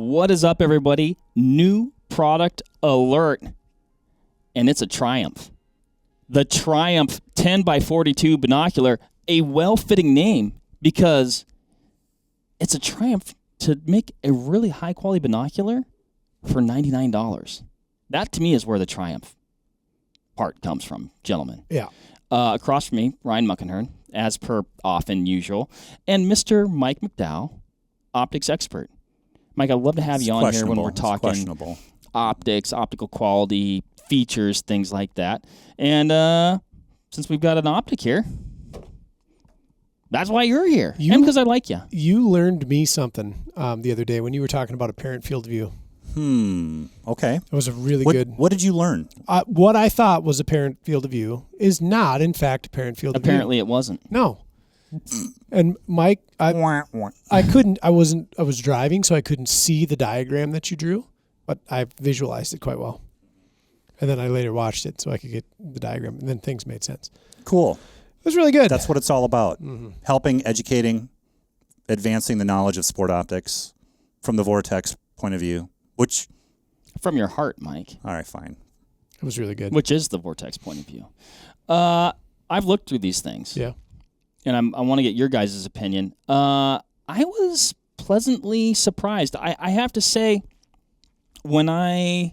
What is up, everybody? New product alert, and it's a Triumph. The Triumph 10x42 binocular, a well-fitting name because it's a Triumph to make a really high-quality binocular for $99. That, to me, is where the Triumph part comes from, gentlemen. Yeah. Across from me, Ryan Muckenhern, as per often usual, and Mr. Mike McDowell, optics expert. Mike, I'd love to have you on here when we're talking optics, optical quality, features, things like that. And since we've got an optic here, that's why you're here. And because I like you. You learned me something the other day when you were talking about apparent field of view. Okay. It was a really good. What did you learn? What I thought was apparent field of view is not, in fact, apparent field of view. Apparently it wasn't. No. And Mike, I was driving, so I couldn't see the diagram that you drew, but I visualized it quite well. And then I later watched it so I could get the diagram, and then things made sense. Cool. It was really good. That's what it's all about. Mm-hmm. Helping, educating, advancing the knowledge of sport optics from the Vortex point of view, which... From your heart, Mike. All right, fine. It was really good. Which is the Vortex point of view. I've looked through these things. Yeah. And I want to get your guys' opinion. I was pleasantly surprised. I have to say, when I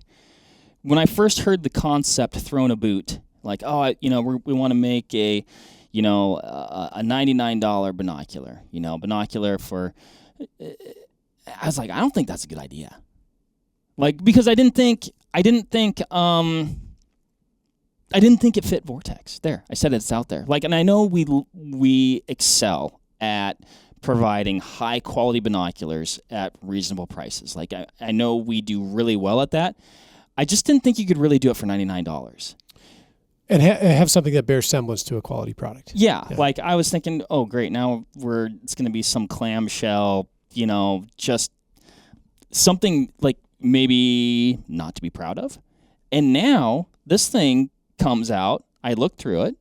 first heard the concept thrown a boot, like, we want to make a $99 binocular, binocular for. I was like, I don't think that's a good idea. Like, because I didn't think it fit Vortex. There, I said it's out there. Like, and I know we excel at providing high quality binoculars at reasonable prices. Like, I know we do really well at that. I just didn't think you could really do it for $99. And have something that bears semblance to a quality product. Yeah. Like, I was thinking, oh great, now it's going to be some clamshell, just something like maybe not to be proud of. And now this thing comes out. I looked through it.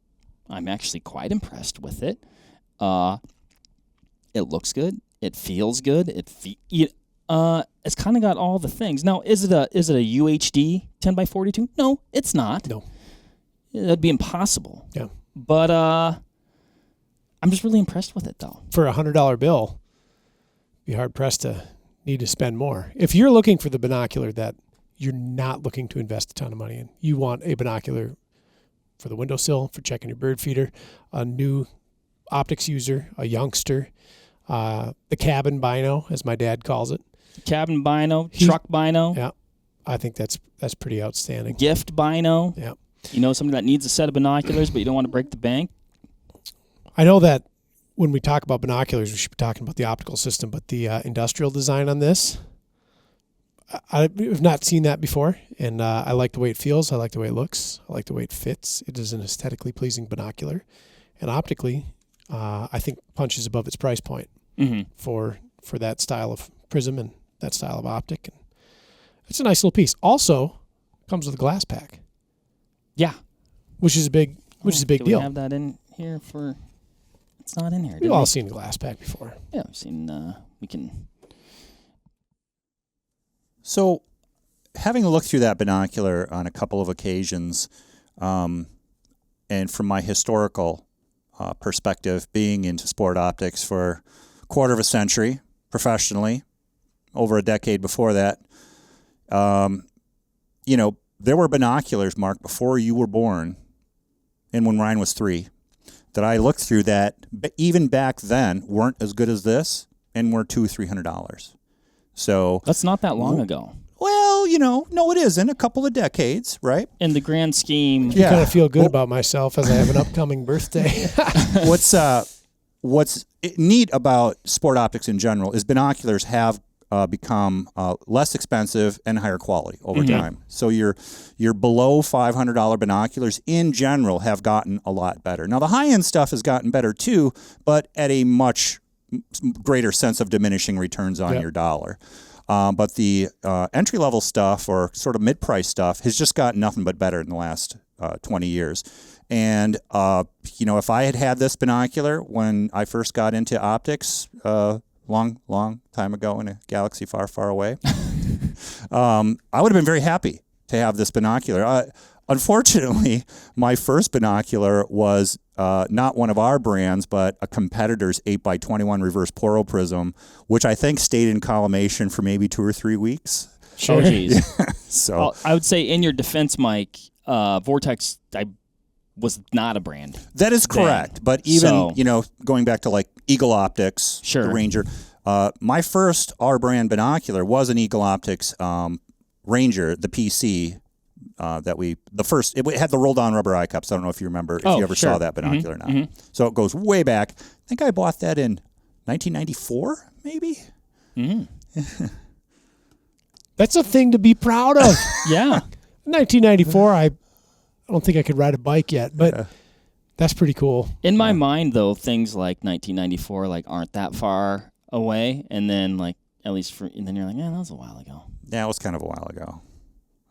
I'm actually quite impressed with it. It looks good. It feels good. It's kind of got all the things. Now, is it a UHD 10x42? No, it's not. No, that'd be impossible. Yeah, but I'm just really impressed with it, though. For a $100 bill, be hard pressed to need to spend more. If you're looking for the binocular that you're not looking to invest a ton of money in, you want a binocular for the windowsill, for checking your bird feeder, a new optics user, a youngster, the cabin bino, as my dad calls it. Cabin bino, truck bino. Yeah, I think that's pretty outstanding. Gift bino. Yeah. Somebody that needs a set of binoculars, but you don't want to break the bank. I know that when we talk about binoculars, we should be talking about the optical system, but the industrial design on this, I've not seen that before, and I like the way it feels. I like the way it looks. I like the way it fits. It is an aesthetically pleasing binocular, and optically, I think punches above its price point for that style of prism and that style of optic. And it's a nice little piece. Also, comes with a glass pack. Yeah, which is a big deal. We have that in here for. It's not in here. We've all seen a glass pack before. Yeah, I've seen. We can. So, having looked through that binocular on a couple of occasions, and from my historical perspective, being into sport optics for a quarter of a century professionally, over a decade before that, there were binoculars, Mark, before you were born, and when Ryan was 3, that I looked through that, even back then, weren't as good as this, and were $200-$300. So that's not that long ago. Well, no, it isn't. A couple of decades, right? In the grand scheme, I kind of feel good about myself as I have an upcoming birthday. What's neat about sport optics in general is binoculars have become less expensive and higher quality over time. So your below $500 binoculars in general have gotten a lot better. Now the high-end stuff has gotten better too, but at a much greater sense of diminishing returns on your dollar. But the entry-level stuff or sort of mid-price stuff has just gotten nothing but better in the last 20 years. And, if I had this binocular when I first got into optics long time ago in a galaxy far, far away. I would have been very happy to have this binocular. Unfortunately, my first binocular was not one of our brands, but a competitor's 8x21 reverse poro prism, which I think stayed in collimation for maybe 2 or 3 weeks. Sure. Oh, geez. So well, I would say in your defense, Mike, Vortex was not a brand. That is correct. Then. But even, going back to like Eagle Optics, sure. the Ranger, my first R brand binocular was an Eagle Optics Ranger, the PC. It had the roll down rubber eye cups. I don't know if you remember, if you ever sure. saw that binocular or not. Mm-hmm. So it goes way back. I think I bought that in 1994, maybe. Mm-hmm. That's a thing to be proud of. Yeah. 1994, I don't think I could ride a bike yet, but that's pretty cool. In my mind, though, things like 1994 aren't that far away, and then and then you're like, yeah, that was a while ago. Yeah, it was kind of a while ago.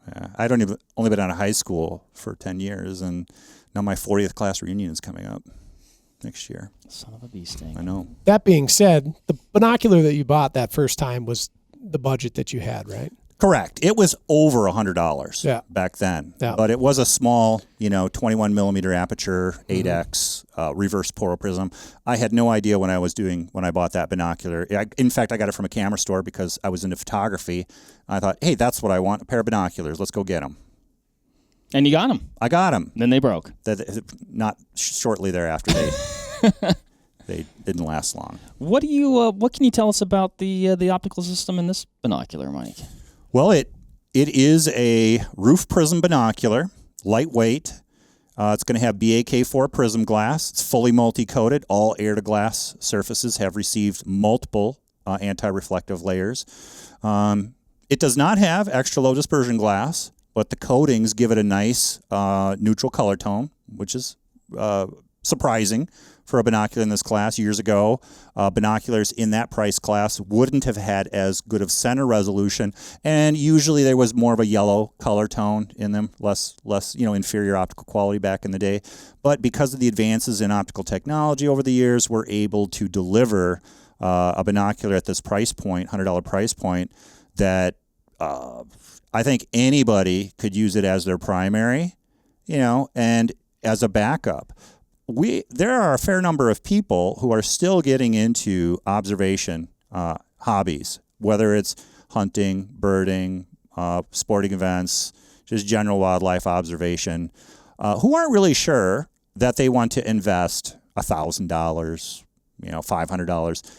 Yeah, only been out of high school for 10 years, and now my 40th class reunion is coming up next year. Son of a bee sting. I know. That being said, the binocular that you bought that first time was the budget that you had, right? Correct. It was over $100 back then, but it was a small, 21 millimeter aperture, 8x reverse poro prism. I had no idea when I bought that binocular. In fact, I got it from a camera store because I was into photography. I thought, hey, that's what I want, a pair of binoculars. Let's go get them. And you got them. I got them. Then they broke. Not shortly thereafter. They didn't last long. What can you tell us about the optical system in this binocular, Mike? Well, it is a roof prism binocular, lightweight. It's going to have BAK4 prism glass. It's fully multi-coated. All air-to-glass surfaces have received multiple anti-reflective layers. It does not have extra low dispersion glass, but the coatings give it a nice neutral color tone, which is surprising for a binocular in this class. Years ago, binoculars in that price class wouldn't have had as good of center resolution, and usually there was more of a yellow color tone in them, less inferior optical quality back in the day. But because of the advances in optical technology over the years, we're able to deliver a binocular at this price point, $100 price point, that I think anybody could use it as their primary, and as a backup. There are a fair number of people who are still getting into observation hobbies, whether it's hunting, birding, sporting events, just general wildlife observation, who aren't really sure that they want to invest $1,000, $500,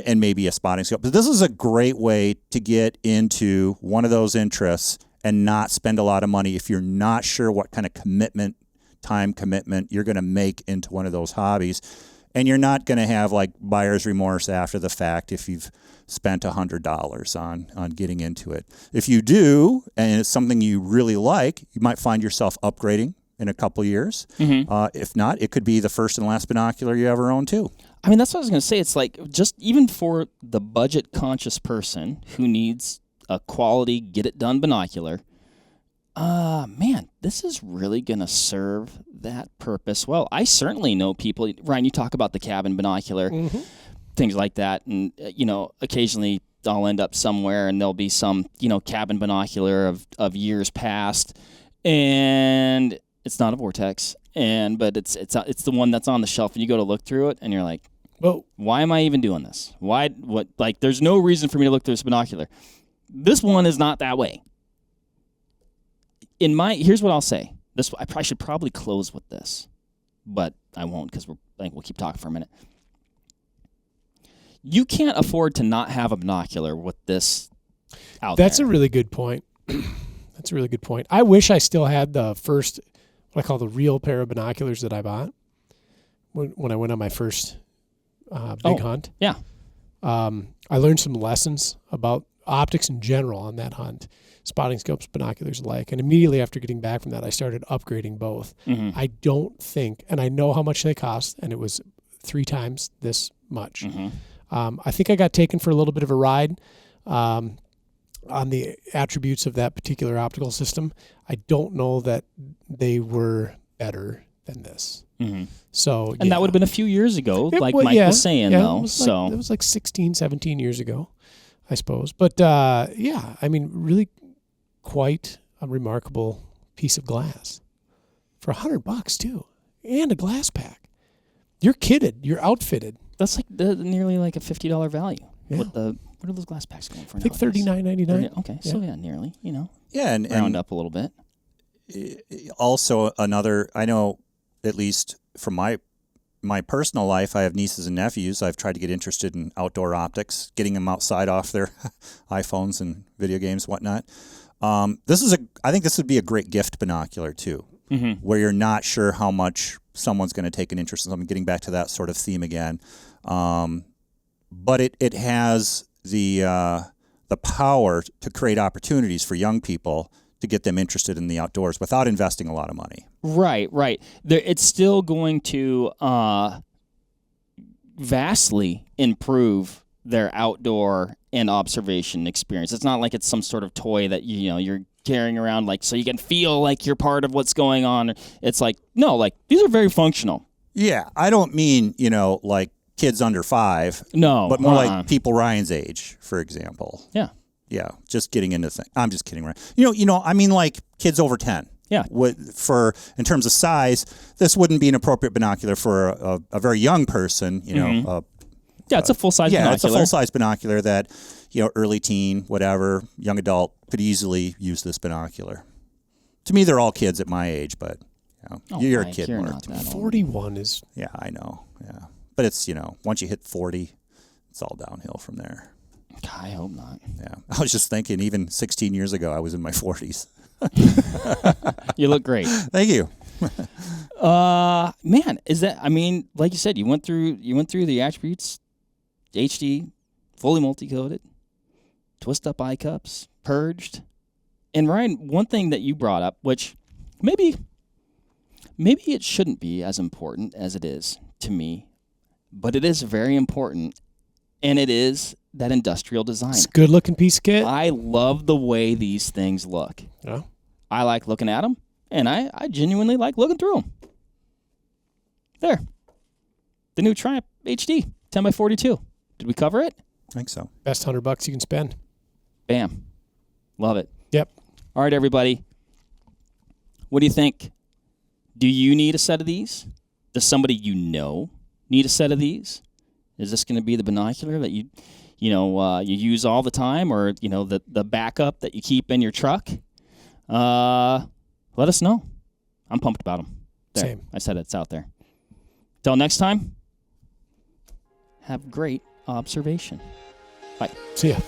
and maybe a spotting scope. But this is a great way to get into one of those interests and not spend a lot of money if you're not sure what kind of time commitment you're going to make into one of those hobbies, and you're not going to have buyer's remorse after the fact if you've spent $100 on getting into it. If you do, and it's something you really like, you might find yourself upgrading in a couple years. Mm-hmm. If not, it could be the first and last binocular you ever own too. I mean, that's what I was going to say. It's just even for the budget conscious person who needs a quality get it done binocular, man, this is really going to serve that purpose well. I certainly know people, Ryan, you talk about the cabin binocular, things like that, and, occasionally I'll end up somewhere and there'll be some, cabin binocular of years past, and it's not a Vortex, but it's the one that's on the shelf, and you go to look through it, and you're like, well, why am I even doing this? There's no reason for me to look through this binocular. This one is not that way. Here's what I'll say. I should probably close with this, but I won't because we'll keep talking for a minute. You can't afford to not have a binocular with this out there. That's a really good point. That's a really good point. I wish I still had the first, what I call the real pair of binoculars that I bought when I went on my first big hunt. Yeah. I learned some lessons about optics in general on that hunt, spotting scopes, binoculars alike. And immediately after getting back from that, I started upgrading both. Mm-hmm. I don't think, and I know how much they cost, and it was 3 times this much. Mm-hmm. I think I got taken for a little bit of a ride on the attributes of that particular optical system. I don't know that they were better than this. Mm-hmm. So, And that would have been a few years ago, like Mike was saying, though. It was like 16, 17 years ago, I suppose. But yeah, I mean, really quite a remarkable piece of glass for $100 too, and a glass pack. You're kitted. You're outfitted. That's like nearly like a $50 value. Yeah. What are those glass packs going for? I think $39.99. Okay, Yeah. so yeah, nearly. Yeah, and round up a little bit. Also, another, I know, at least from my personal life, I have nieces and nephews. I've tried to get interested in outdoor optics, getting them outside off their iPhones and video games, whatnot. I think this would be a great gift binocular too, where you're not sure how much someone's going to take an interest in something. Getting back to that sort of theme again, but it has the power to create opportunities for young people to get them interested in the outdoors without investing a lot of money. Right. It's still going to vastly improve their outdoor and observation experience. It's not like it's some sort of toy that you're carrying around like so you can feel like you're part of what's going on. It's like, no, like these are very functional. Yeah, I don't mean, like kids under 5. No. But more like people Ryan's age, for example. Yeah. Yeah, just getting into things. I'm just kidding, Ryan. I mean like kids over 10. Yeah. In terms of size, this wouldn't be an appropriate binocular for a very young person, Yeah, it's a full-size binocular. Yeah, it's a full-size binocular that, early teen, whatever, young adult could easily use this binocular. To me, they're all kids at my age, but you're a kid. You're more. not that old. 41 is... Yeah, I know. Yeah. But it's, once you hit 40, it's all downhill from there. I hope not. Yeah. I was just thinking, even 16 years ago, I was in my 40s. You look great. Thank you. Man, like you said, you went through the attributes, HD, fully multi-coated, twist up eye cups, purged. And Ryan, one thing that you brought up, which maybe it shouldn't be as important as it is to me, but it is very important, and it is that industrial design. It's a good-looking piece of kit. I love the way these things look. Yeah. I like looking at them, and I genuinely like looking through them. There. The new Triumph HD 10x42. Did we cover it? I think so. Best $100 you can spend. Bam. Love it. Yep. All right, everybody. What do you think? Do you need a set of these? Does somebody need a set of these? Is this going to be the binocular that you use all the time, or the backup that you keep in your truck? Let us know. I'm pumped about them. There. Same. I said it's out there. Till next time, have great observation. Bye. See ya.